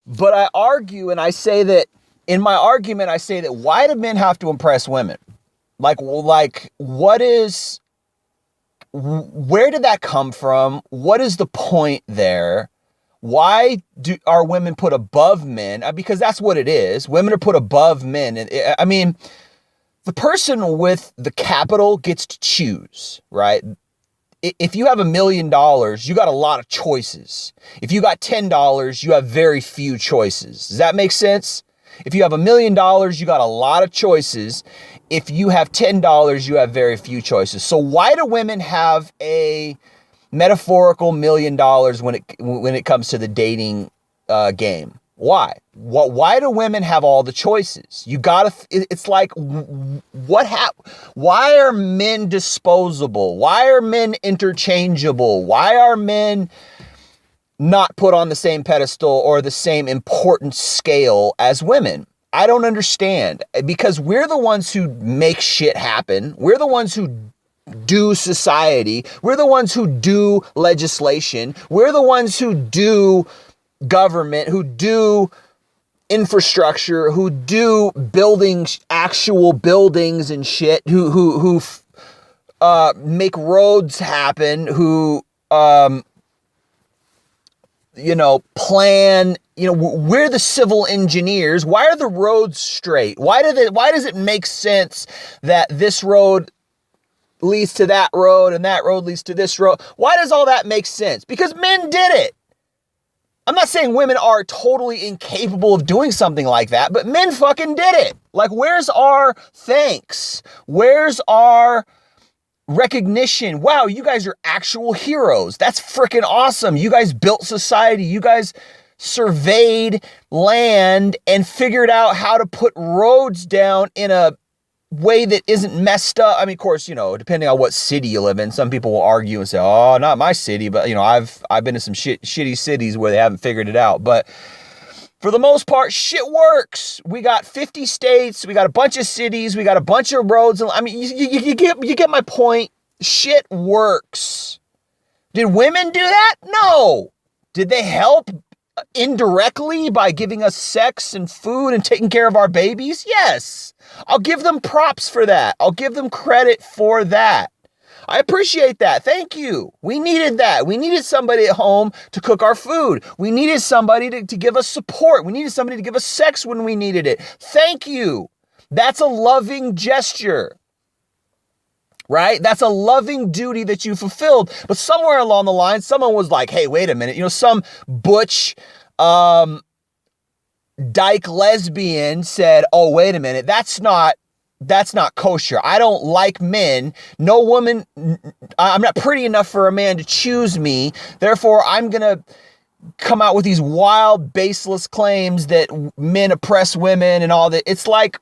But I argue and I say that in my argument, I say that why do men have to impress women? Like what is, where did that come from? What is the point there? Why are women put above men? Because that's what it is. Women are put above men. And I mean, the person with the capital gets to choose, right? If you have $1 million, you got a lot of choices. If you got $10, you have very few choices. Does that make sense? If you have $1 million, you got a lot of choices. If you have $10, you have very few choices. So why do women have a metaphorical $1 million when it comes to the dating game? Why? Why do women have all the choices? You gotta. It's like why are men disposable? Why are men interchangeable? Why are men not put on the same pedestal or the same important scale as women? I don't understand, because we're the ones who make shit happen. We're the ones who do society. We're the ones who do legislation. We're the ones who do government, who do infrastructure, who do buildings, actual buildings and shit, who make roads happen, who plan, we're the civil engineers. Why are the roads straight? Why does it make sense that this road leads to that road and that road leads to this road? Why does all that make sense? Because men did it. I'm not saying women are totally incapable of doing something like that, but men fucking did it. Like, where's our thanks? Where's our recognition? Wow, you guys are actual heroes. That's freaking awesome. You guys built society. You guys surveyed land and figured out how to put roads down in a way that isn't messed up. I mean, of course, depending on what city you live in, some people will argue and say, oh, not my city. But, I've been to some shitty cities where they haven't figured it out. But for the most part, shit works. We got 50 states. We got a bunch of cities. We got a bunch of roads. I mean, you get my point. Shit works. Did women do that? No. Did they help indirectly by giving us sex and food and taking care of our babies? Yes. I'll give them props for that. I'll give them credit for that. I appreciate that. Thank you. We needed that. We needed somebody at home to cook our food. We needed somebody to give us support. We needed somebody to give us sex when we needed it. Thank you. That's a loving gesture, right? That's a loving duty that you fulfilled. But somewhere along the line, someone was like, hey, wait a minute. Some butch, dyke lesbian said, oh, wait a minute. That's not kosher. I don't like men. No woman, I'm not pretty enough for a man to choose me. Therefore, I'm going to come out with these wild, baseless claims that men oppress women and all that. It's like,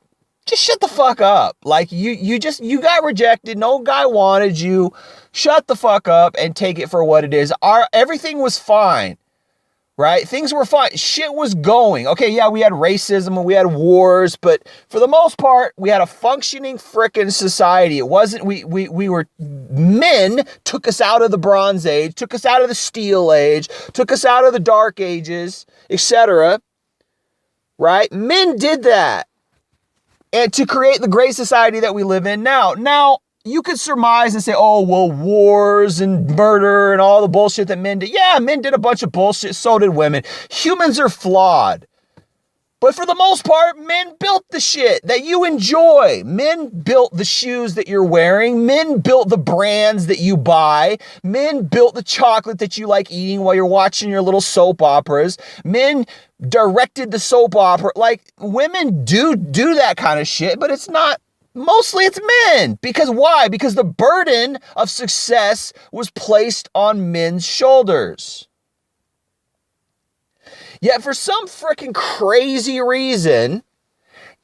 just shut the fuck up. Like, you got rejected. No guy wanted you. Shut the fuck up and take it for what it is. Everything was fine. Right? Things were fine. Shit was going. Okay, yeah, we had racism and we had wars, but for the most part, we had a functioning frickin' society. It wasn't, we were, men took us out of the Bronze Age, took us out of the Steel Age, took us out of the Dark Ages, etc. Right? Men did that. And to create the great society that we live in now. Now, you could surmise and say, oh, well, wars and murder and all the bullshit that men did. Yeah, men did a bunch of bullshit. So did women. Humans are flawed. But for the most part, men built the shit that you enjoy. Men built the shoes that you're wearing. Men built the brands that you buy. Men built the chocolate that you like eating while you're watching your little soap operas. Men directed the soap opera. Like, women do that kind of shit, but it's not. Mostly it's men. Because why? Because the burden of success was placed on men's shoulders. Yet for some freaking crazy reason,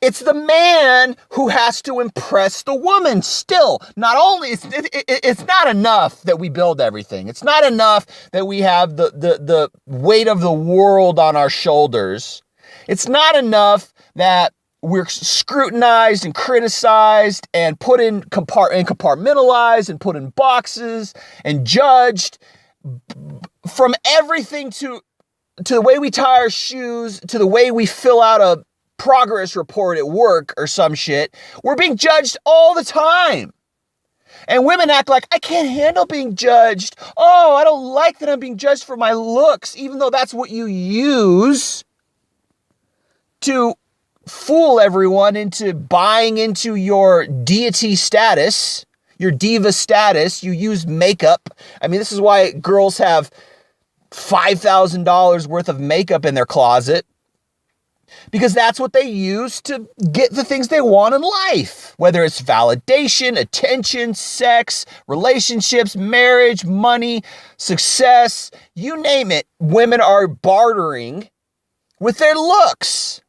it's the man who has to impress the woman still. Not only, it's not enough that we build everything. It's not enough that we have the weight of the world on our shoulders. It's not enough that we're scrutinized and criticized and put in compartmentalized and put in boxes and judged from everything to to the way we tie our shoes, to the way we fill out a progress report at work or some shit, we're being judged all the time. And women act like, I can't handle being judged. Oh, I don't like that I'm being judged for my looks, even though that's what you use to fool everyone into buying into your deity status, your diva status. You use makeup. I mean, this is why girls have $5,000 worth of makeup in their closet, because that's what they use to get the things they want in life, whether it's validation, attention, sex, relationships, marriage, money, success, you name it. Women are bartering with their looks.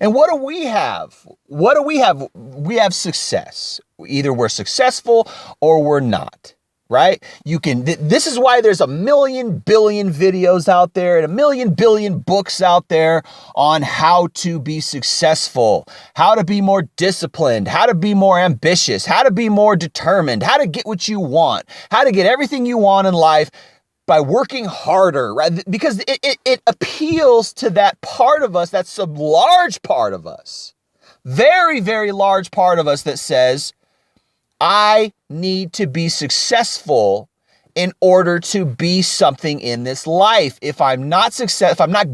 And what do we have? What do we have? We have success. Either we're successful or we're not. Right? This is why there's 1,000,000,000 billion videos out there and 1,000,000,000 billion books out there on how to be successful, how to be more disciplined, how to be more ambitious, how to be more determined, how to get what you want, how to get everything you want in life by working harder, right? Because it appeals to that part of us, that's a large part of us, very, very large part of us that says, I need to be successful in order to be something in this life. If I'm not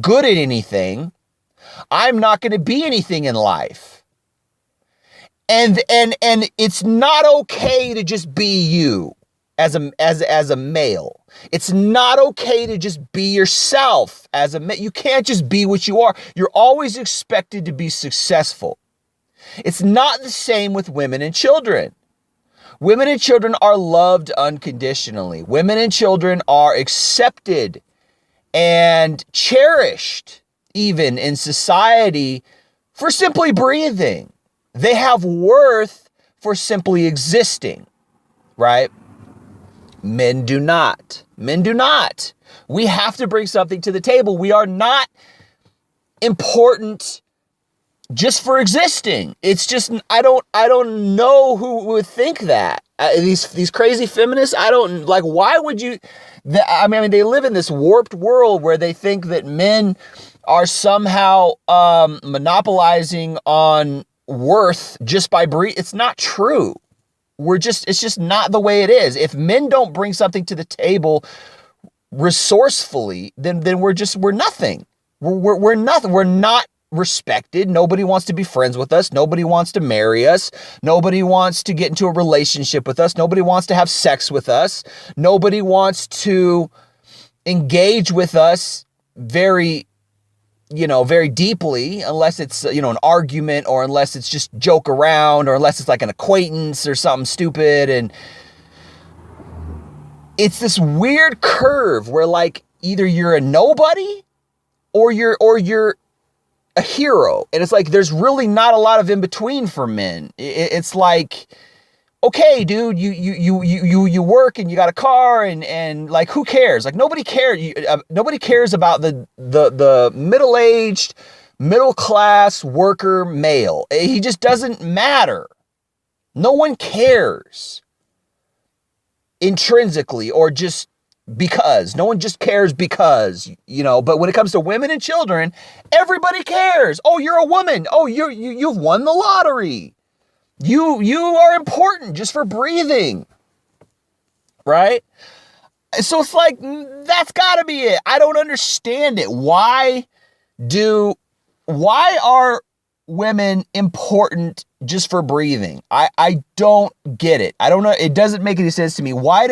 good at anything, I'm not going to be anything in life. And it's not okay to just be you as a male. It's not okay to just be yourself as a male. You can't just be what you are. You're always expected to be successful. It's not the same with women and children. Women and children are loved unconditionally. Women and children are accepted and cherished even in society for simply breathing. They have worth for simply existing, right? Men do not. Men do not. We have to bring something to the table. We are not important just for existing. It's just, I don't know who would think that. These crazy feminists, why would you, I mean, they live in this warped world where they think that men are somehow monopolizing on worth just by breathing. It's not true. It's just not the way it is. If men don't bring something to the table resourcefully, then we're nothing. We're nothing. We're not respected. Nobody wants to be friends with us. Nobody wants to marry us. Nobody wants to get into a relationship with us. Nobody wants to have sex with us. Nobody wants to engage with us very deeply, unless it's, an argument, or unless it's just joke around, or unless it's like an acquaintance or something stupid. And it's this weird curve where like either you're a nobody or you're a hero. And it's like, there's really not a lot of in between for men. It's like, okay, dude, you work and you got a car and like, who cares? Like nobody cares. Nobody cares about the middle-aged, middle-class worker male. He just doesn't matter. No one cares intrinsically or just because. No one just cares because, but when it comes to women and children, everybody cares. Oh, you're a woman. Oh, you've won the lottery. You are important just for breathing. Right? So it's like, that's gotta be it. I don't understand it. Why are women important just for breathing? I don't get it. I don't know. It doesn't make any sense to me. Why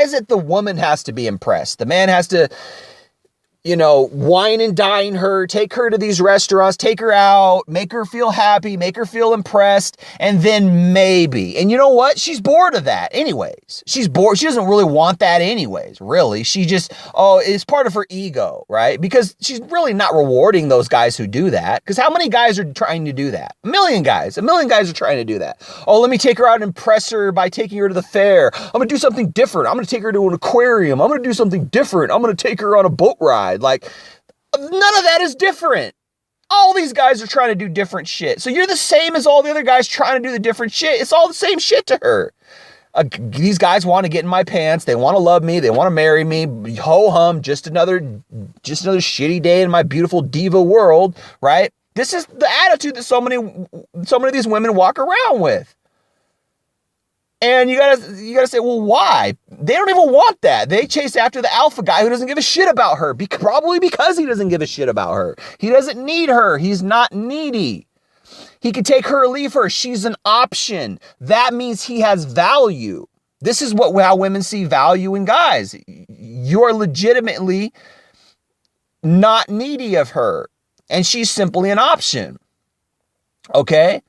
is it the woman has to be impressed? The man has to, wine and dine her, take her to these restaurants, take her out, make her feel happy, make her feel impressed, and then maybe. And you know what? She's bored of that anyways. She's bored. She doesn't really want that anyways, really. She just, it's part of her ego, right? Because she's really not rewarding those guys who do that. Because how many guys are trying to do that? 1,000,000 guys. 1,000,000 guys are trying to do that. Oh, let me take her out and impress her by taking her to the fair. I'm going to do something different. I'm going to take her to an aquarium. I'm going to do something different. I'm going to take her on a boat ride. Like, none of that is different. All these guys are trying to do different shit. So you're the same as all the other guys trying to do the different shit. It's all the same shit to her. These guys want to get in my pants. They want to love me. They want to marry me. Ho hum, just another shitty day in my beautiful diva world, right? This is the attitude that so many of these women walk around with. And you gotta say, well, why? They don't even want that. They chase after the alpha guy who doesn't give a shit about her. Probably because he doesn't give a shit about her. He doesn't need her. He's not needy. He could take her or leave her. She's an option. That means he has value. This is how women see value in guys. You're legitimately not needy of her. And she's simply an option. Okay?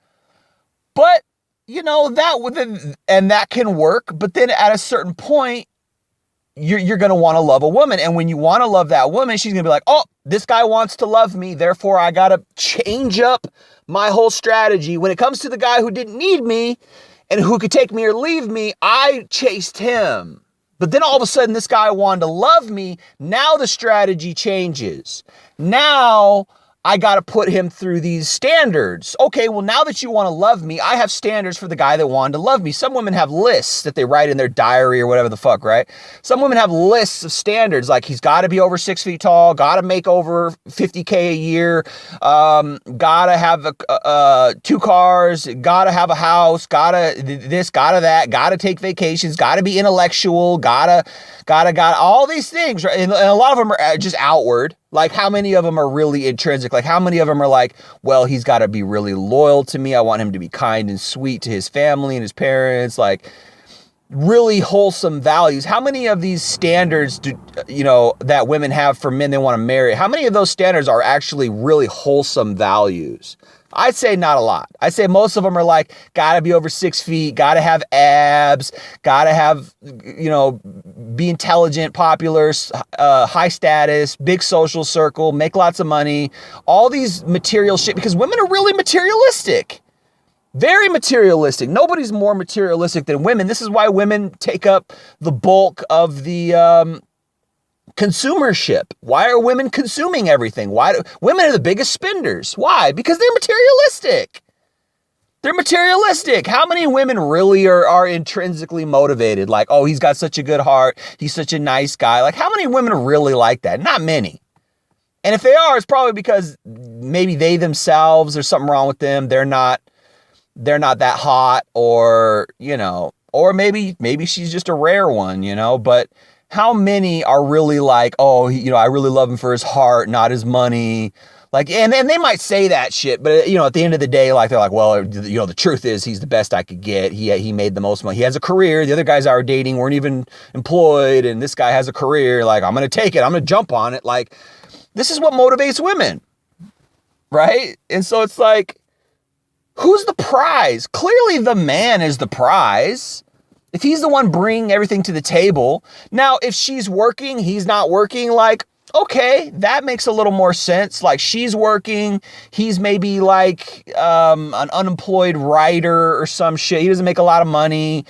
But that can work, but then at a certain point, you're going to want to love a woman. And when you want to love that woman, she's going to be like, oh, this guy wants to love me. Therefore, I got to change up my whole strategy. When it comes to the guy who didn't need me and who could take me or leave me, I chased him. But then all of a sudden, this guy wanted to love me. Now the strategy changes. Now I got to put him through these standards. Okay, well, now that you want to love me, I have standards for the guy that wanted to love me. Some women have lists that they write in their diary or whatever the fuck, right? Some women have lists of standards, like he's got to be over 6 feet tall, got to make over $50K a year, got to have 2 cars, got to have a house, got to this, got to that, got to take vacations, got to be intellectual, got all these things, right? And a lot of them are just outward. Like, how many of them are really intrinsic? Like, how many of them are like, well, he's got to be really loyal to me. I want him to be kind and sweet to his family and his parents. Like, really wholesome values. How many of these standards that women have for men they want to marry? How many of those standards are actually really wholesome values? I'd say not a lot. I'd say most of them are like, gotta be over 6 feet, gotta have abs, gotta have, be intelligent, popular, high status, big social circle, make lots of money, all these material shit, because women are really materialistic. Very materialistic. Nobody's more materialistic than women. This is why women take up the bulk of the consumership. Why are women consuming everything? Women are the biggest spenders? Why? Because they're materialistic. They're materialistic. How many women really are intrinsically motivated? Like, oh, he's got such a good heart. He's such a nice guy. Like, how many women are really like that? Not many. And if they are, it's probably because maybe they themselves, there's something wrong with them. They're not that hot, or maybe she's just a rare one, but how many are really like, oh, I really love him for his heart, not his money. Like, and they might say that shit, but at the end of the day, like, they're like, well, the truth is he's the best I could get. He made the most money. He has a career. The other guys I were dating weren't even employed, and this guy has a career. Like, I'm going to take it. I'm going to jump on it. Like, this is what motivates women, right? And so it's like, who's the prize? Clearly the man is the prize. If he's the one bringing everything to the table. Now, if she's working, he's not working, like, okay, that makes a little more sense. Like, she's working, he's maybe like an unemployed writer or some shit. He doesn't make a lot of money.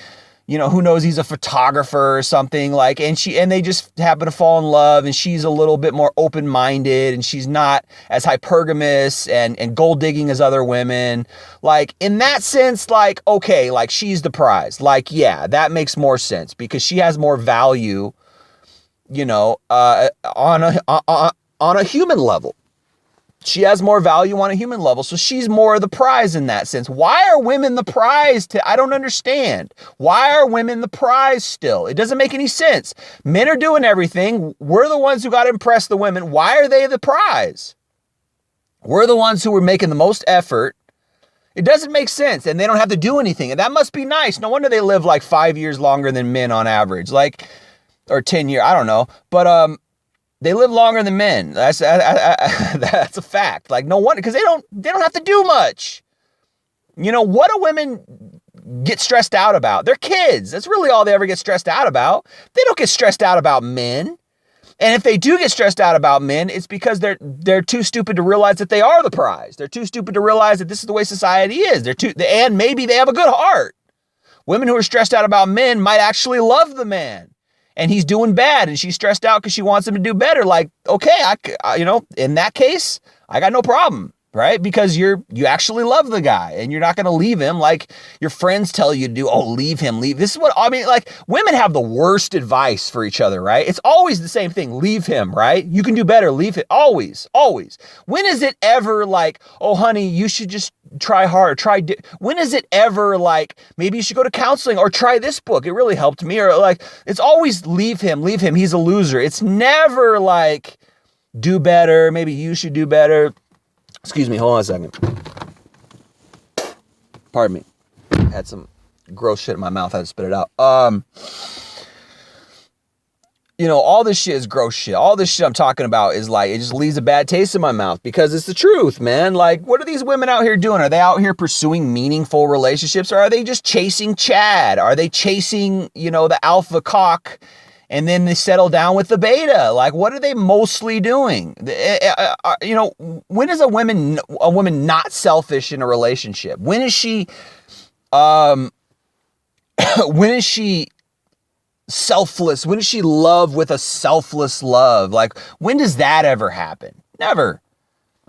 Who knows, he's a photographer or something, like, and they just happen to fall in love, and she's a little bit more open-minded, and she's not as hypergamous and gold digging as other women. Like, in that sense, like, okay, like, she's the prize. Like, yeah, that makes more sense because she has more value, on a human level. She has more value on a human level, so she's more the prize in that sense. Why are women the prize? I don't understand. Why are women the prize still? It doesn't make any sense. Men are doing everything. We're the ones who got to impress the women. Why are they the prize? We're the ones who are making the most effort. It doesn't make sense, and they don't have to do anything, and that must be nice. No wonder they live like 5 years longer than men on average, like, or 10 years, I don't know, but they live longer than men. That's a fact. Like, no wonder, because they don't have to do much. What do women get stressed out about? Their kids. That's really all they ever get stressed out about. They don't get stressed out about men. And if they do get stressed out about men, it's because they're too stupid to realize that they are the prize. They're too stupid to realize that this is the way society is. And maybe they have a good heart. Women who are stressed out about men might actually love the man. And he's doing bad, and she's stressed out because she wants him to do better. Like, okay, in that case, I got no problem. right? Because you actually love the guy and you're not going to leave him like your friends tell you to do. Oh, leave him, leave. This is what, I mean, like women have the worst advice for each other, right? It's always the same thing. Leave him, right? You can do better. Leave it. Always, always. When is it ever like, oh, honey, you should just try hard. When is it ever like, maybe you should go to counseling or try this book? It really helped me. Or like, it's always leave him. He's a loser. It's never like, do better. Maybe you should do better. Excuse me, hold on a second. Pardon me. I had some gross shit in my mouth. I had to spit it out. All this shit is gross shit. All this shit I'm talking about is like, it just leaves a bad taste in my mouth because it's the truth, man. Like, what are these women out here doing? Are they out here pursuing meaningful relationships or are they just chasing Chad? Are they chasing, the alpha cock? And then they settle down with the beta. Like, what are they mostly doing? When is a woman not selfish in a relationship? When is she selfless? When does she love with a selfless love? Like, when does that ever happen? Never.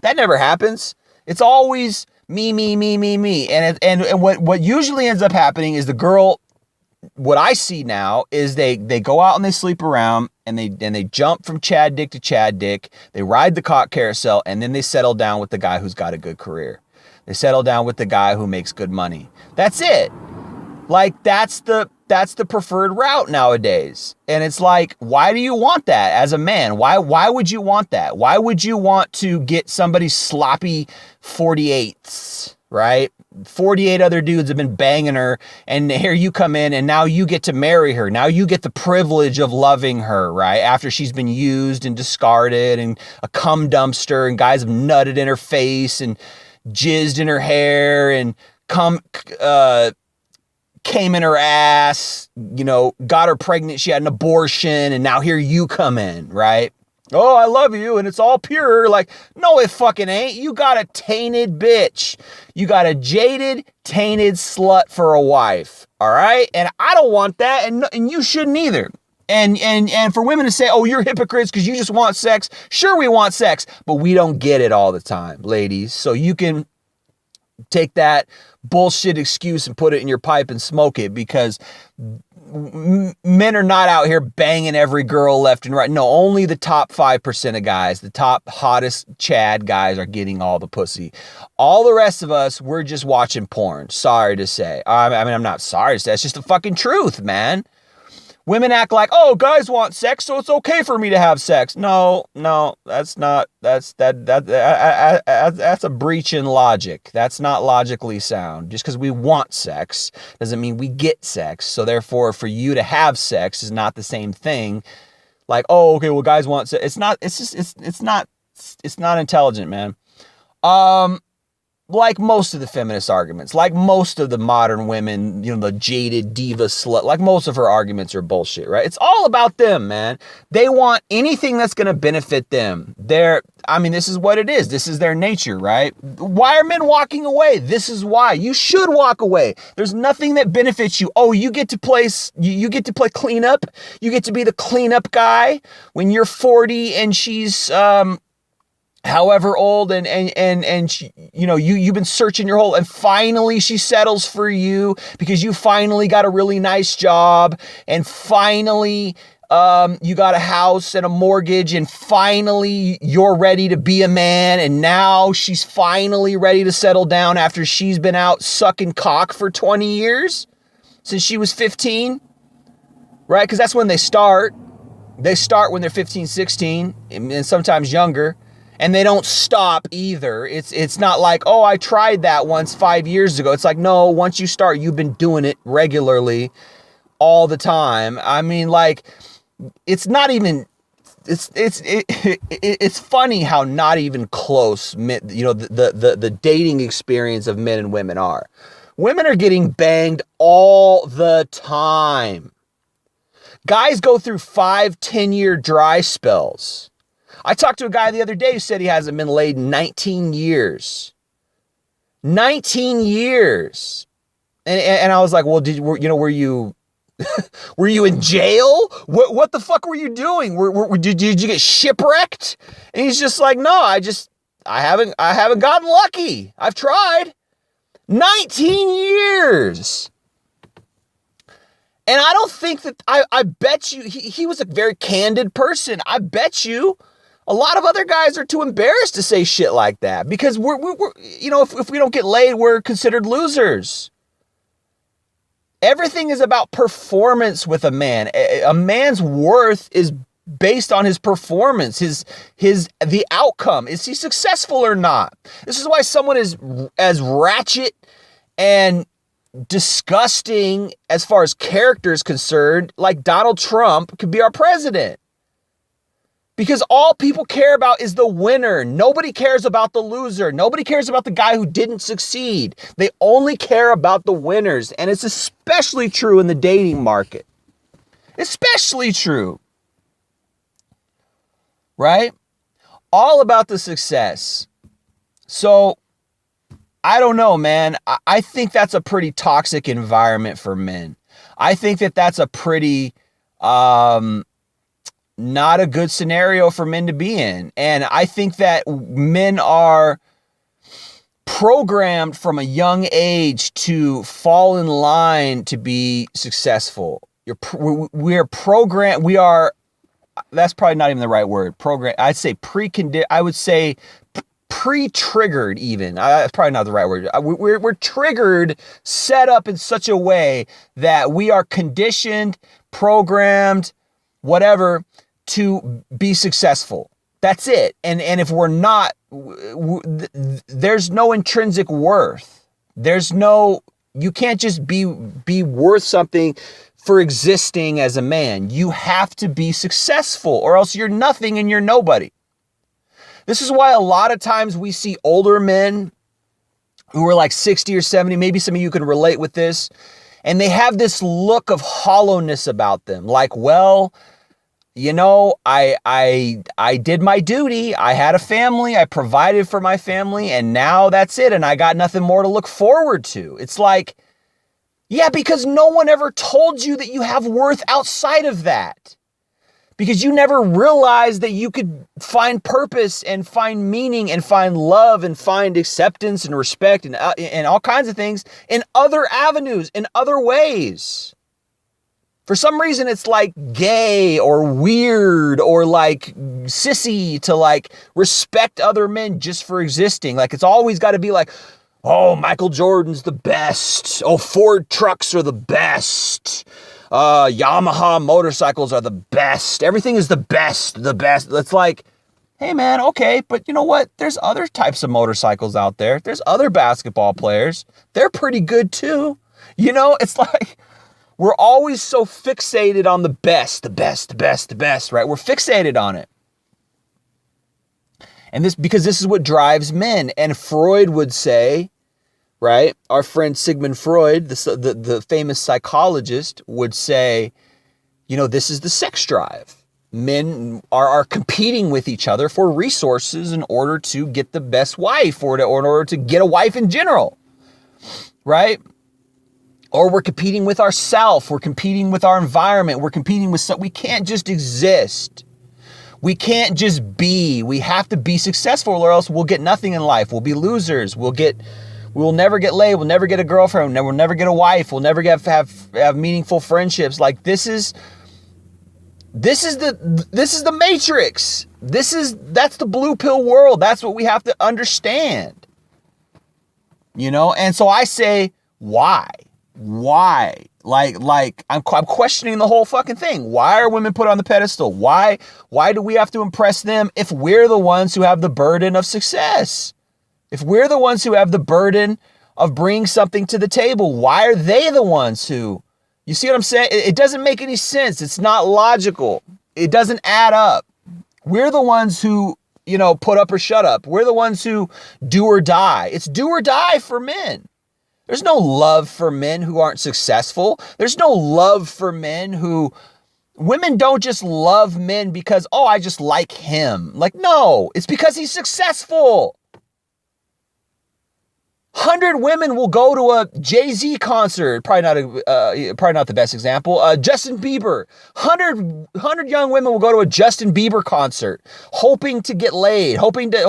That never happens. It's always me. And what usually ends up happening is the girl. What I see now is they go out and they sleep around and they jump from Chad dick to Chad dick. They ride the cock carousel and then they settle down with the guy who's got a good career. They settle down with the guy who makes good money. That's it. Like that's the preferred route nowadays. And it's like, why do you want that as a man? Why would you want that? Why would you want to get somebody's sloppy 48s, right? 48 other dudes have been banging her and here you come in and now you get to marry her. Now you get the privilege of loving her, right? After she's been used and discarded and a cum dumpster and guys have nutted in her face and jizzed in her hair and came in her ass, got her pregnant. She had an abortion and now here you come in, right? Oh, I love you, and it's all pure. Like, no, it fucking ain't. You got a tainted bitch. You got a jaded, tainted slut for a wife, all right? And I don't want that, and you shouldn't either. And for women to say, oh, you're hypocrites because you just want sex. Sure, we want sex, but we don't get it all the time, ladies. So you can take that bullshit excuse and put it in your pipe and smoke it because men are not out here banging every girl left and right. No, only the top 5% of guys, the top hottest Chad guys are getting all the pussy. All the rest of us, we're just watching porn. Sorry to say. I mean, I'm not sorry to say. It's just the fucking truth, man. Women act like, oh, guys want sex, so it's okay for me to have sex. No, that's a breach in logic. That's not logically sound. Just because we want sex doesn't mean we get sex. So therefore, for you to have sex is not the same thing. Like, oh, okay, well, guys want sex. It's not intelligent, man. Like most of the feminist arguments, like most of the modern women, the jaded diva slut, like most of her arguments are bullshit, right? It's all about them, man. They want anything that's going to benefit them. This is what it is. This is their nature, right? Why are men walking away? This is why. You should walk away. There's nothing that benefits you. Oh, you get to play cleanup. You get to be the cleanup guy when you're 40 and she's, however old and she, you've been searching your whole and finally she settles for you because you finally got a really nice job and finally you got a house and a mortgage and finally you're ready to be a man and now she's finally ready to settle down after she's been out sucking cock for 20 years since she was 15, right? Because that's when they start. They start when they're 15, 16 and sometimes younger. And they don't stop either. It's not like, oh, I tried that once 5 years ago. It's like, no, once you start, you've been doing it regularly all the time. I mean, like, it's not even, it's funny how not even close, the dating experience of men and women are. Women are getting banged all the time. Guys go through 5-10 year dry spells. I talked to a guy the other day who said he hasn't been laid in 19 years. 19 years. And I was like, well, were you were you in jail? What the fuck were you doing? Did you get shipwrecked? And he's just like, no, I haven't gotten lucky. I've tried. 19 years. And I don't think that, I bet you, he was a very candid person. I bet you a lot of other guys are too embarrassed to say shit like that because we're you know, if we don't get laid, we're considered losers. Everything is about performance with a man. A man's worth is based on his performance, the outcome. Is he successful or not? This is why someone is as ratchet and disgusting as far as character is concerned, like Donald Trump, could be our president. Because all people care about is the winner. Nobody cares about the loser. Nobody cares about the guy who didn't succeed. They only care about the winners. And it's especially true in the dating market. Especially true. Right? All about the success. So, I don't know, man. I think that's a pretty toxic environment for men. I think that that's a pretty not a good scenario for men to be in. And I think that men are programmed from a young age to fall in line to be successful. We're programmed. That's probably not even the right word. Program. I would say pre-triggered even. That's probably not the right word. We're triggered, set up in such a way that we are conditioned, programmed, whatever, to be successful. That's it. And if we're not, there's no intrinsic worth. You can't just be worth something for existing as a man. You have to be successful or else you're nothing and you're nobody. This is why a lot of times we see older men who are like 60 or 70, maybe some of you can relate with this, and they have this look of hollowness about them. Like, well, you know, I did my duty. I had a family. I provided for my family, and now that's it. And I got nothing more to look forward to. It's like, yeah, because no one ever told you that you have worth outside of that. Because you never realized that you could find purpose and find meaning and find love and find acceptance and respect and all kinds of things in other avenues, in other ways. For some reason, it's like gay or weird or like sissy to like respect other men just for existing. Like it's always got to be like, oh, Michael Jordan's the best. Oh, Ford trucks are the best. Yamaha motorcycles are the best. Everything is the best. It's like, hey man, okay, but you know what? There's other types of motorcycles out there. There's other basketball players. They're pretty good too. You know, it's like we're always so fixated on the best, right? We're fixated on it. And because this is what drives men. And Freud would say, right? Our friend Sigmund Freud, the famous psychologist, would say, you know, this is the sex drive. Men are competing with each other for resources in order to get the best wife or in order to get a wife in general, right? Or we're competing with ourselves. We're competing with our environment. We're competing with we can't just exist. We can't just be. We have to be successful or else we'll get nothing in life. We'll be losers. We'll never get laid. We'll never get a girlfriend. We'll never get a wife. We'll never have meaningful friendships. Like this is the Matrix. That's the blue pill world. That's what we have to understand. You know? And so I say, why? Like I'm questioning the whole fucking thing. Why are women put on the pedestal? Why do we have to impress them if we're the ones who have the burden of success? If we're the ones who have the burden of bringing something to the table, why are they the ones who, you see what I'm saying? It doesn't make any sense. It's not logical. It doesn't add up. We're the ones who, you know, put up or shut up. We're the ones who do or die. It's do or die for men. There's no love for men who aren't successful. There's no love for men who, women don't just love men because, oh, I just like him. Like, no, it's because he's successful. 100 women will go to a Jay-Z concert. Probably not the best example. Justin Bieber. 100 young women will go to a Justin Bieber concert, hoping to get laid, hoping that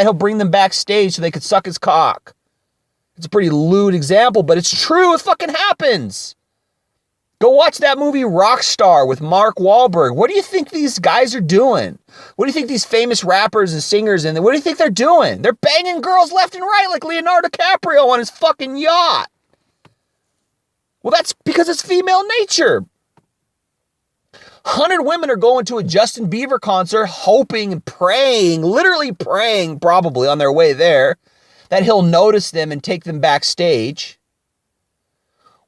he'll bring them backstage so they could suck his cock. It's a pretty lewd example, but it's true. It fucking happens. Go watch that movie Rockstar with Mark Wahlberg. What do you think these guys are doing? What do you think these famous rappers and singers and what do you think they're doing? They're banging girls left and right like Leonardo DiCaprio on his fucking yacht. Well, that's because it's female nature. 100 women are going to a Justin Bieber concert hoping and praying, literally praying probably on their way there, that he'll notice them and take them backstage.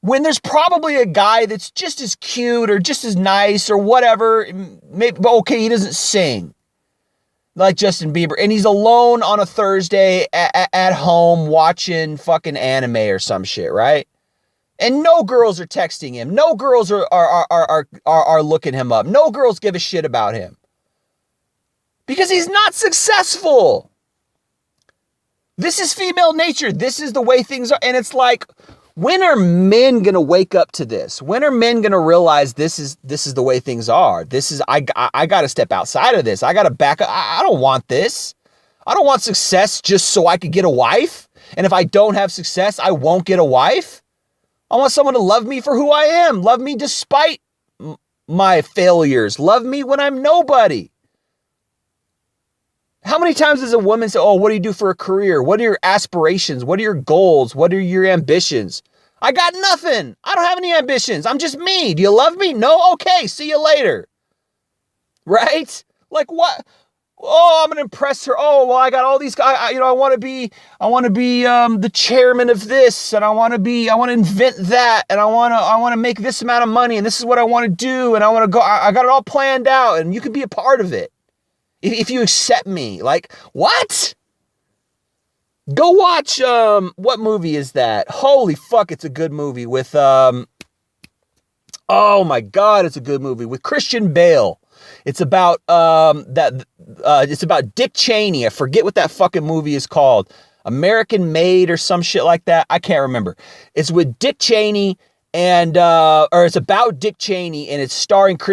When there's probably a guy that's just as cute or just as nice or whatever, maybe, okay, he doesn't sing like Justin Bieber, and he's alone on a Thursday at home watching fucking anime or some shit, right? And no girls are texting him. No girls are looking him up. No girls give a shit about him. Because he's not successful. This is female nature. This is the way things are. And it's like, when are men going to wake up to this? When are men going to realize this is the way things are? I got to step outside of this. I got to back up. I don't want this. I don't want success just so I could get a wife. And if I don't have success, I won't get a wife. I want someone to love me for who I am. Love me despite my failures. Love me when I'm nobody. How many times does a woman say, oh, what do you do for a career? What are your aspirations? What are your goals? What are your ambitions? I got nothing. I don't have any ambitions. I'm just me. Do you love me? No? Okay. See you later. Right? Like what? Oh, I'm going to impress her. Oh, well, I got all these guys. I want to be the chairman of this, and I want to invent that, and I want to make this amount of money, and this is what I want to do, and I want to go. I got it all planned out, and you can be a part of it. If you accept me, like, what? Go watch, what movie is that? Holy fuck, it's a good movie with, oh my God, it's a good movie with Christian Bale. It's about, it's about Dick Cheney. I forget what that fucking movie is called. American Made or some shit like that. I can't remember. It's with Dick Cheney and, or it's about Dick Cheney and it's starring Christian